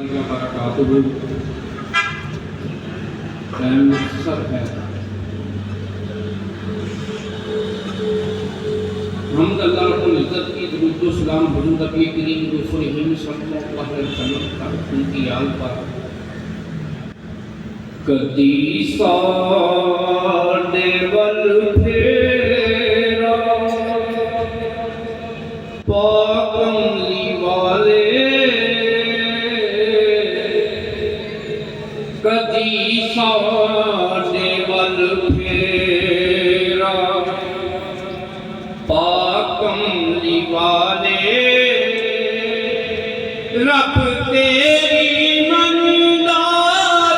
وبرکاتہ۔ ٹائم مختصر ہے، حمد اللہ رب العزت کی، درود و سلام حضور نبی کریم رسول ہند صلی اللہ علیہ وسلم پر، ان کی آل پر۔ کدی ساڈے ول پھیرا پاک کملی والے، کدی ساڈے ول پھیرا پاک کملی والے، رب تیری مندا،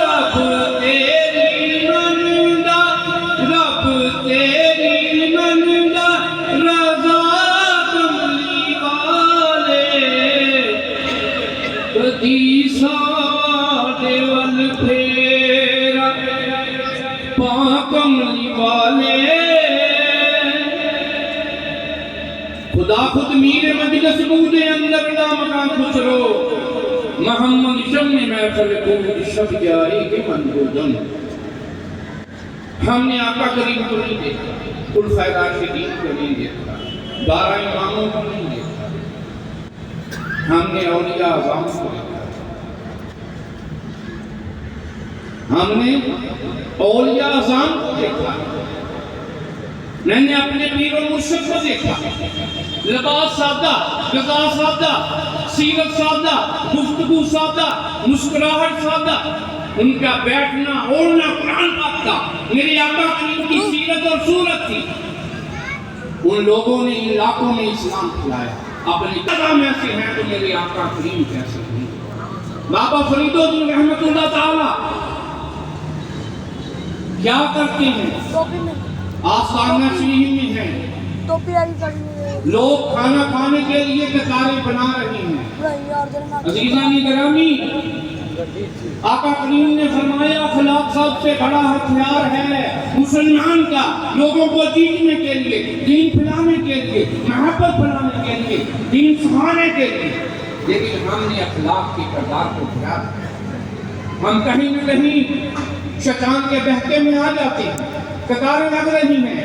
رب تیری مندا، رب تیری مندا، رضا کملی والے، کدی ساڈے ول پھیرا پاک کملی والے۔ خدا خود میر مجلس بود اندر نامکان خسرو، محمد شم محفل بود شب جاری کے منبودن۔ ہم نے آقا کریم کو نہیں دیکھا، خلفائے راشدین کو نہیں دیکھا، 12 اماموں کو نہیں دیکھا، ہم نے اولیاء اعظام کو دیکھا، ہم نے اولیاء اعظام کو دیکھا، میں نے اپنے پیر و مرشد کو دیکھا۔ لباس سادہ، غذا سادہ، سیرت سادہ، گفتگو سادہ، مسکراہٹ سادہ، ان کا بیٹھنا اوڑھنا قرآن پاک تھا۔ میرے آقا کریم کی سیرت اور صورت تھی۔ ان لوگوں نے ان علاقوں میں اسلام کھلایا، اپنی قضا میں سے ہیں تو میرے آقا کریم کیسے ہیں۔ بابا فرید الدین رحمت اللہ تعالی کیا کرتے ہیں؟ آستانہ شریف میں ہیں، لوگ کھانا کھانے کے لیے قطاریں بنا رہے ہیں۔ عزیزان گرامی، آقا کریم نے فرمایا اخلاق سب سے بڑا ہتھیار ہے مسلمان کا، لوگوں کو جیتنے کے لیے، دین پھیلانے کے لیے، محبت پھیلانے کے لیے، دین سکھانے کے لیے۔ لیکن ہم نے اخلاق کے کردار کو بھلا دیا، ہم کہیں نہ کہیں شیطان کے بہکے میں آ جاتے ہیں، قطاریں لگ رہی ہیں،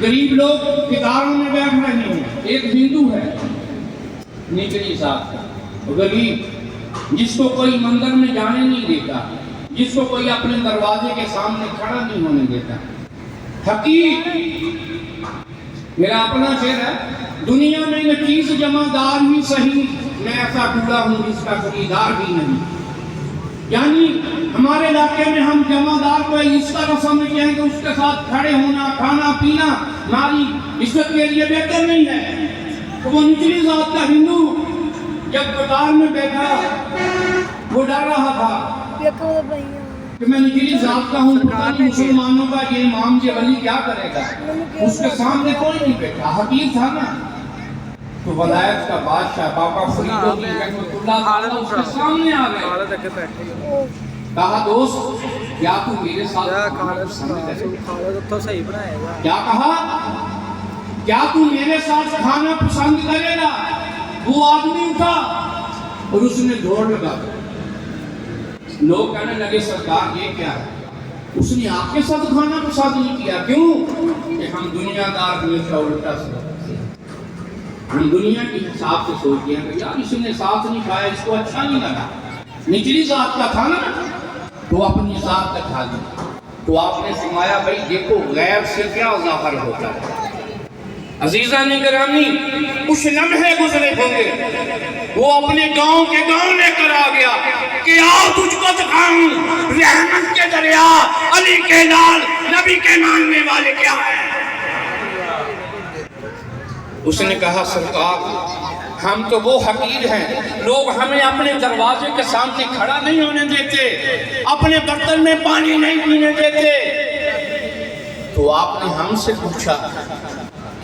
غریب لوگ قطاروں میں بیٹھ رہے ہیں۔ ایک ہندو ہے نچلی ذات کا غریب، جس کو کوئی مندر میں جانے نہیں دیتا، جس کو کوئی اپنے دروازے کے سامنے کھڑا نہیں ہونے دیتا، حقیر۔ میرا اپنا شعر ہے، دنیا میں نہ چیز جمع دار ہی صحیح، میں ایسا ٹوڑا ہوں جس کا خریدار بھی نہیں۔ یعنی ہمارے علاقے میں ہم جمع دار کو اس طرح سمجھتے ہیں کہ اس کے ساتھ کھڑے ہونا، کھانا پینا ہماری عزت کے لیے بہتر نہیں ہے۔ تو وہ نچلی ذات کا ہندو جب قطار میں بیٹھا، وہ ڈر رہا تھا کہ میں نچلی ذات کا ہوں، پتہ نہیں مسلمانوں کا یہ امام یہ ولی کیا کرے گا۔ اس کے سامنے کوئی نہیں بیٹھا، حقیر تھا نا۔ تو ولایت کا بادشاہ بابا فرید الدین رحمت اللہ تعالیٰ اس کے سامنے آ گئے، کہا دوست کیا تو میرے ساتھ کھانا پسند کرے گا؟ کیا کہا؟ کیا تو میرے ساتھ کھانا پسند کرے گا؟ وہ آدمی اٹھا اور اس نے دوڑ لگا۔ لوگ کہنے لگے سرکار یہ کیا ہے؟ اس نے آپ کے ساتھ کھانا پسند نہیں کیا۔ کیوں؟ کہ ہم دنیا دار ہمیشہ الٹا سوچتے ہیں، ہم دنیا کی حساب سے سوچتے ہیں کہ یار اس نے ساتھ نہیں کھایا، اس کو اچھا نہیں لگا۔ نچلی ذات کا تھا نا، تو اپنی ذات کا کھا لیا۔ تو آپ نے فرمایا بھائی دیکھو غیب سے کیا ظاہر ہوتا ہے۔ عزیزان گرامی، کچھ لمحے گزرے ہوں گے، وہ اپنے گاؤں کے گاؤں لے کر آ گیا کہ آؤ تجھ کو دکھاؤں رحمت کے دریا، علی کے لال، نبی کے ماننے والے کیا ہیں۔ اس نے کہا سرکار ہم تو وہ حقیر ہیں، لوگ ہمیں اپنے دروازے کے سامنے کھڑا نہیں ہونے دیتے، اپنے برتن میں پانی نہیں پینے دیتے۔ تو آپ نے ہم سے پوچھا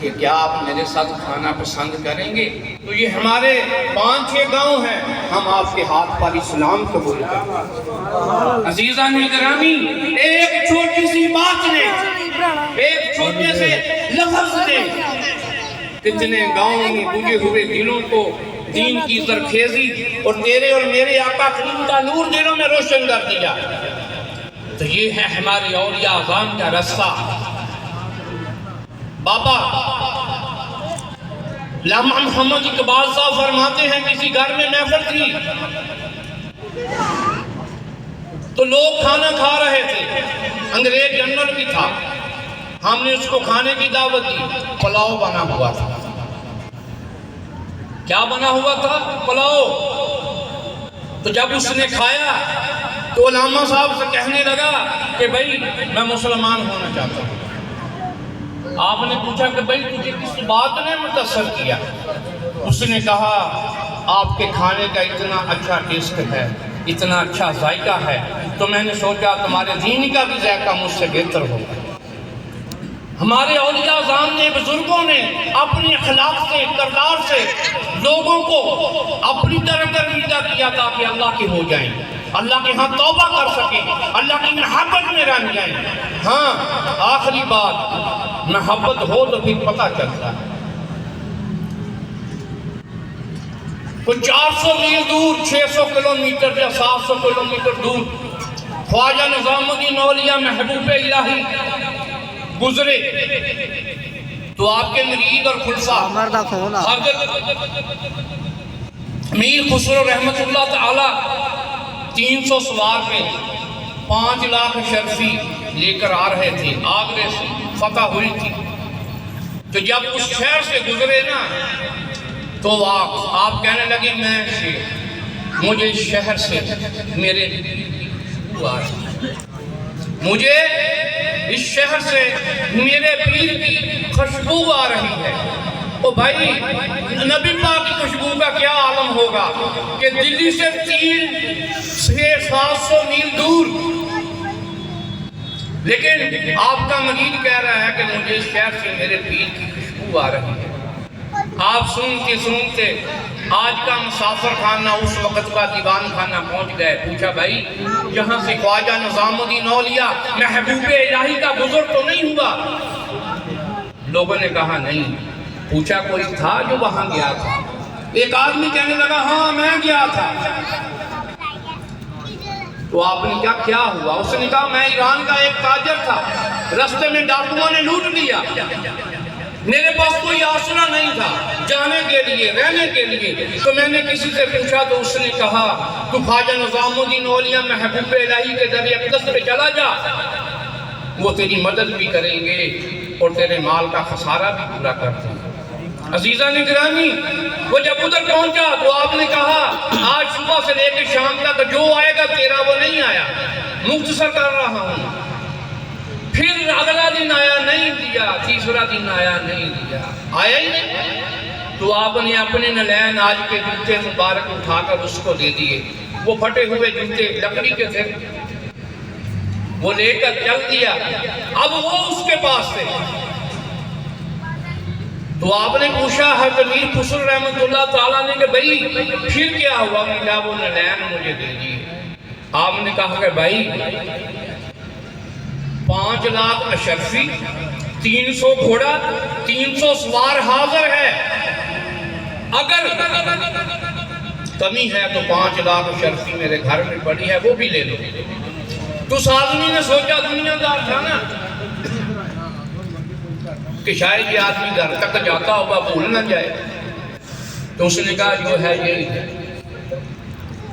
کہ کیا آپ میرے ساتھ کھانا پسند کریں گے؟ تو یہ ہمارے 5-6 گاؤں ہیں، ہم آپ کے ہاتھ پر اسلام قبول کریں۔ عزیزان گرامی، ایک چھوٹی سی بات نے، ایک چھوٹے سے لفظ نے کتنے گاؤں میں بجھے ہوئے دلوں کو دین کی زرخیزی اور تیرے اور میرے آقا کریم کا نور دلوں میں روشن کر دیا۔ تو یہ ہے ہمارے اولیاء اعظام کا رستہ۔ بابا علامہ محمد اقبال صاحب فرماتے ہیں کسی گھر میں محفل تھی تو لوگ کھانا کھا رہے تھے، انگریز جنرل بھی تھا، ہم نے اس کو کھانے کی دعوت دی، پلاؤ بنا ہوا تھا۔ کیا بنا ہوا تھا؟ پلاؤ۔ تو جب اس نے کھایا تو علامہ صاحب سے کہنے لگا کہ بھائی میں مسلمان ہونا چاہتا ہوں۔ آپ نے پوچھا کہ بھائی تجھے کس بات نے متاثر کیا؟ اس نے کہا آپ کے کھانے کا اتنا اچھا ٹیسٹ ہے، اتنا اچھا ذائقہ ہے، تو میں نے سوچا تمہارے دین کا بھی ذائقہ مجھ سے بہتر ہوگا۔ ہمارے اولیاء اعظام نے، بزرگوں نے اپنی اخلاق سے، کردار سے لوگوں کو اپنی طرف ترغیب کیا تاکہ اللہ کے ہو جائیں، اللہ کے ہاں توبہ کر سکیں، اللہ کی محبت میں رہ جائیں۔ ہاں آخری بات، محبت ہو تو پھر پتہ چلتا ہے۔ کوئی 400 میل دور، 600 کلومیٹر یا 700 کلومیٹر دور خواجہ نظام الدین اولیاء محبوب الہی گزرے تو آپ کے مرید اور خلفاء حضرت میر خسرو رحمت اللہ تعالی 300 سوار پہ 5 لاکھ شرفی لے کر آ رہے تھے، آگرے سے فتح ہوئی تھی۔ تو جب اس شہر سے گزرے نا تو آپ کہنے لگے مجھے اس شہر سے مجھے اس شہر سے میرے پیر کی خوشبو آ رہی ہے۔ او بھائی نبی پاک کی خوشبو کا کیا عالم ہوگا کہ دلی سے 300-700 میل دور، لیکن آپ کا مرید کہہ رہا ہے کہ مجھے اس شہر سے میرے پیر کی خوشبو آ رہی ہے۔ آپ سنتے آج کا مسافر خانہ اس وقت کا دیوان خانہ پہنچ گئے۔ پوچھا بھائی یہاں سے خواجہ نظام الدین اولیاء محبوب الہی کا گزر تو نہیں ہوا؟ لوگوں نے کہا نہیں۔ پوچھا کوئی تھا جو وہاں گیا تھا؟ ایک آدمی کہنے لگا ہاں میں گیا تھا۔ تو آپ نے کیا ہوا؟ اس نے کہا میں ایران کا ایک تاجر تھا، رستے میں ڈاکوؤں نے لوٹ لیا، میرے پاس کوئی آسرا نہیں تھا جانے کے لیے، رہنے کے لیے۔ تو میں نے کسی سے پوچھا تو اس نے کہا تو خواجہ نظام الدین اولیاء محبوب الہی کے در اقدس پہ چلا جا، وہ تیری مدد بھی کریں گے اور تیرے مال کا خسارہ بھی پورا کر دیں گے۔ عزیزان گرامی، وہ جب ادھر پہنچا تو آپ نے کہا آج صبح سے لے کے شام تک جو آئے گا تیرا وہ نہیں آیا، مختصر کر رہا ہوں۔ پھر اگلا دن آیا نہیں دیا، تیسرا دن آیا نہیں دیا، آیا ہی نہیں۔ تو آپ نے اپنے نلین آج کے جوتے مبارک اٹھا کر اس کو دے دیے۔ وہ پھٹے ہوئے جوتے لکڑی کے تھے، وہ لے کر چل دیا۔ اب وہ اس کے پاس تھے تو آپ نے پوچھا حضرت میر خسرو رحمت اللہ تعالیٰ نے کہ بھائی پھر کیا ہوا؟ ملا وہ نلین مجھے دے دیے۔ آپ نے کہا کہ بھائی 5 لاکھ اشرفی، 300 گھوڑا، 300 سوار حاضر ہے، اگر کمی ہے تو 5 لاکھ اشرفی میرے گھر میں پڑی ہے وہ بھی لے لو۔ تو اس آدمی نے سوچا دنیا دار تھا نا کہ شاید یہ آدمی گھر تک جاتا ہوگا بھول نہ جائے، تو اس نے کہا جو ہے یہی ہے۔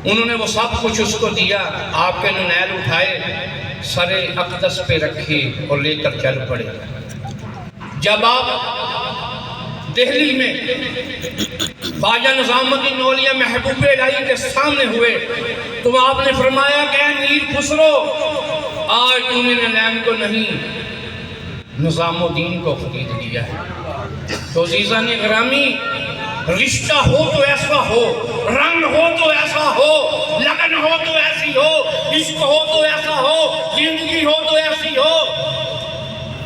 انہوں نے وہ سب کچھ اس کو دیا، آپ کے ننیل اٹھائے، سر اقدس پہ رکھے اور لے کر چل پڑے۔ جب آپ دہلی میں خواجہ نظام الدین اولیاء محبوب الہی کے سامنے ہوئے تو آپ نے فرمایا کہ اے میر خسرو آج تم نے نلین کو نہیں نظام الدین کو خرید لیا ہے۔ تو عزیزان گرامی، رشتہ ہو تو ایسا ہو، رنگ ہو تو ایسا ہو، لگن ہو تو ایسی ہو، عشق ہو تو ایسا ہو، زندگی ہو تو ایسی ہو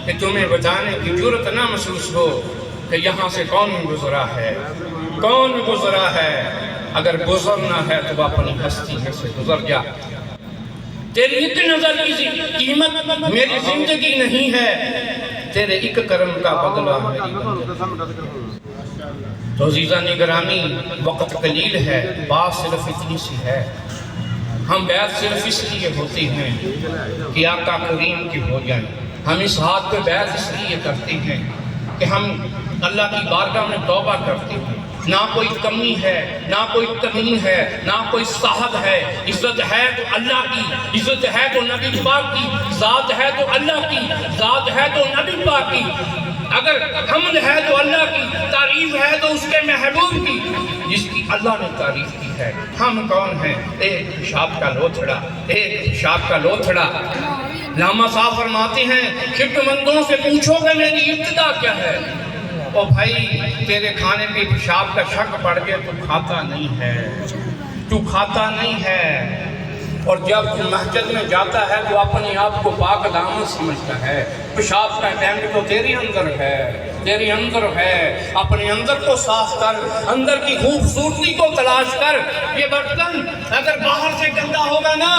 کہ تمہیں بتانے کی جرت نہ محسوس ہو کہ یہاں سے کون گزرا ہے، کون گزرا ہے۔ اگر گزرنا ہے تو اپنی ہستی میں سے گزر جا۔ تیری ایک نظر کی قیمت میری زندگی نہیں ہے، تیرے ایک کرم کا بدلہ میری بندگی۔ تو عزیزہ نگرامی وقت قلیل ہے، بات صرف اتنی سی ہے، ہم بیعت صرف اس لیے ہوتے ہیں کہ آقا کریم کی ہو جائیں، ہم اس ہاتھ پہ بیعت اس لیے کرتے ہیں کہ ہم اللہ کی بارگاہ میں توبہ کرتے ہیں، نہ کوئی کمی ہے، نہ کوئی کمی ہے، نہ کوئی صاحب ہے، عزت ہے تو اللہ کی، عزت ہے تو نبی پاک کی، ذات ہے تو اللہ کی، ذات ہے تو نبی پاک کی، اگر حمد ہے تو اللہ کی، تعریف ہے تو اس کے محبوب کی جس کی اللہ نے تعریف کی ہے۔ ہم کون ہیں؟ ایک پیشاب کا لوتھڑا، ایک پیشاب کا لوتھڑا۔ علامہ صاحب فرماتے ہیں خدمت مندوں سے پوچھو کہ میری ابتدا کیا ہے؟ او بھائی تیرے کھانے پہ پیشاب کا شک پڑ گیا تو کھاتا نہیں ہے، تو کھاتا نہیں ہے، اور جب تو مسجد میں جاتا ہے تو اپنے آپ کو پاک دامن سمجھتا ہے، پیشاب کا ٹینک تو تیرے اندر ہے، تیرے اندر ہے، اپنے اندر کو صاف کر، اندر کی خوبصورتی کو تلاش کر۔ یہ برتن اگر باہر سے گندا ہوگا نا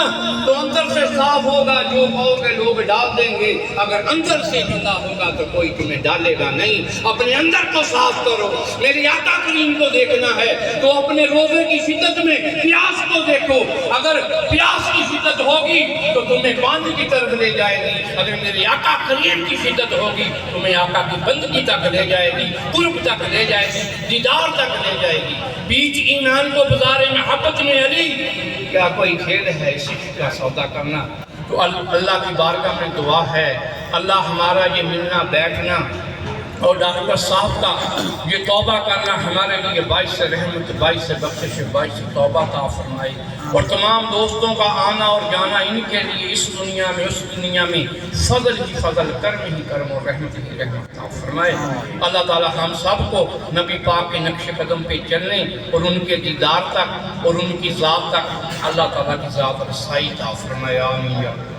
تو اندر سے صاف ہوگا، جو کہو گے لوگ ڈال دیں گے، اگر اندر سے گندا ہوگا تو کوئی تمہیں ڈالے گا نہیں۔ اپنے اندر کو صاف کرو، میرے آقا کریم کو دیکھنا ہے تو اپنے روزے کی شدت میں پیاس کو دیکھو، اگر پیاس کی شدت ہوگی تو تمہیں پانی کی طرف لے جائے گی، اگر میرے آقا کریم کی شدت ہوگی تمہیں آقا کی بندگی تک لے جائے گی، قرب تک لے جائے گی، دیدار تک لے جائے گی۔ بیچ ایمان کو بازار محبت میں علی، کیا کوئی کھیل ہے اس عشق کا سودا کرنا؟ تو اللہ کی بارگاہ میں دعا ہے، اللہ ہمارا یہ ملنا بیٹھنا اور ڈاکٹر صاحب کا یہ توبہ کرنا ہمارے لیے باعث رحمت، باعث بخشش، باعث توبہ عطا فرمائے، اور تمام دوستوں کا آنا اور جانا ان کے لیے اس دنیا میں اس دنیا میں فضل ہی فضل، کرم ہی کرم اور رحمت ہی رحمت عطا فرمائے۔ اللہ تعالی ہم سب کو نبی پاک کے نقش قدم پہ چلنے اور ان کے دیدار تک اور ان کی ذات تک اللہ تعالیٰ کی ذات رسائی عطا فرمائے، آمین۔